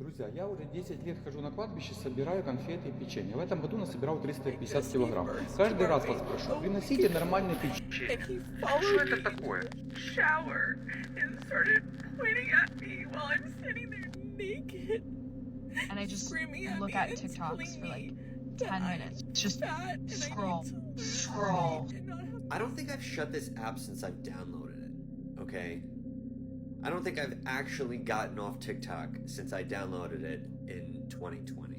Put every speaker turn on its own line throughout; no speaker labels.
Друзья, я уже 10 лет хожу на кладбище, собираю конфеты и печенье. В этом году насобирал 350 килограмм. Каждый раз вас прошу, приносите нормальное печенье. Что это такое?
Shower and started pointing at me while I'm sitting there naked.
And I just
Screaming at
look
me
at
and
TikToks for like
telling me
10
that
minutes. Just
fat and I
scroll,
need to lose
scroll.
weight and not have
I don't think I've shut this app since I've downloaded it, okay? I don't think I've actually gotten off TikTok since I downloaded it in 2020.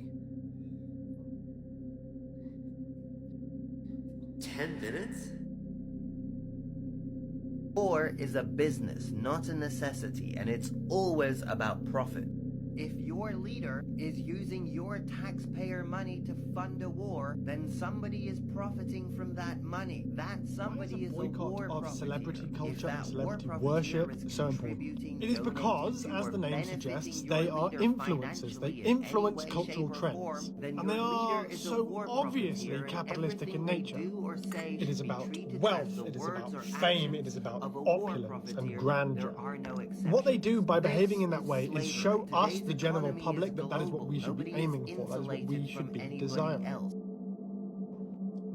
10 minutes?
War is a business, not a necessity, and it's always about profit. If your leader is using your taxpayer money to fund a war, then somebody is profiting from that money. That somebody is a war
boycott of celebrity
profiteer. If
culture
that
and celebrity
war
worship
profiteer is
so important?
contributing,
It is
donating
because,
to,
as
or
the name
benefiting
suggests,
your
they are
leader
influencers. They
financially in
influence
any way,
cultural
shape, or
trends.
form, then
And they
your
are
leader is a
so
war
obviously
profiteer, and
capitalistic in
everything they
nature.
do or say
It is
should be
about
treated
wealth,
as the
it is
words
about
or
fame, it
actions
is about
of a war
opulence and
profiteer.
grandeur.
There are no
What they do
exceptions.
by behaving
This
in that way is
slavery.
show us,
Today's
the general
economy
public, that that is what
global.
we should be
Nobody is
aiming for, that is what we
insulated
should
from
be
anybody
desiring.
else.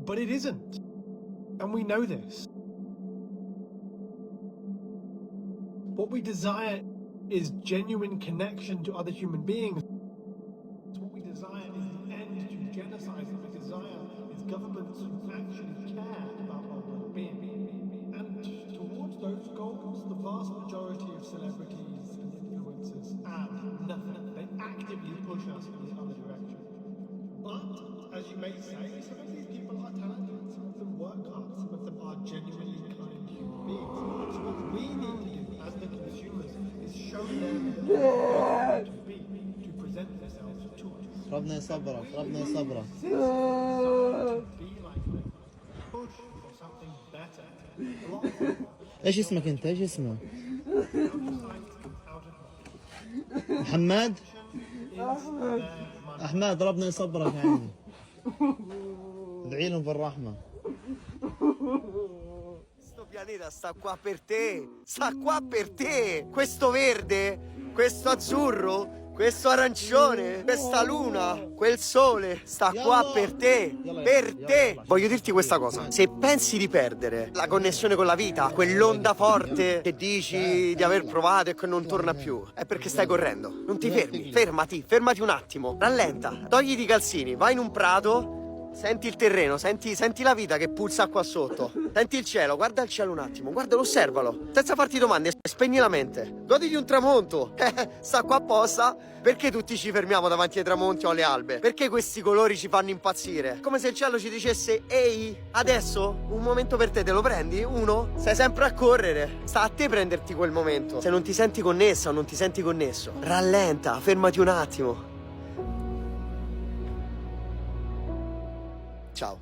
But it isn't. And we know this. What we desire is genuine connection to other human beings. What we desire is the end to genocide. What we desire is governments who actually care about our well-being. And towards those goals, the vast majority of celebrities and influencers add nothing. They actively push us in the other direction. But, as you may say, some of these people are talented, some of them work hard, some of them are genuinely kind human beings. So what we need to do as the consumers is show them what they to be, to present themselves to us.
ربنا يصبرك ربنا يصبرك
To be like them, push for something better. A lot of people
ايش اسمك انت ايش اسمك
decide to come out of
محمد
is their money.
احمد ربنا يصبرك يا عيني ادعي لهم بالرحمه
Questo pianeta sta qua per te, sta qua per te. Questo verde, questo azzurro, questo arancione, questa luna, quel sole sta qua per te, per te. Voglio dirti questa cosa, se pensi di perdere la connessione con la vita, quell'onda forte che dici di aver provato e che non torna più, è perché stai correndo. Non ti fermi, fermati un attimo, rallenta, togliti i calzini, vai in un prato. Senti il terreno, senti la vita che pulsa qua sotto. Senti il cielo, guarda il cielo un attimo, guardalo, osservalo. Senza farti domande, spegni la mente. Goditi un tramonto. Sta qua apposta. Perché tutti ci fermiamo davanti ai tramonti o alle albe? Perché questi colori ci fanno impazzire? Come se il cielo ci dicesse: ehi, adesso un momento per te, te lo prendi? Uno? Stai sempre a correre. Sta a te prenderti quel momento. Se non ti senti connessa o non ti senti connesso, rallenta, fermati un attimo. Ciao.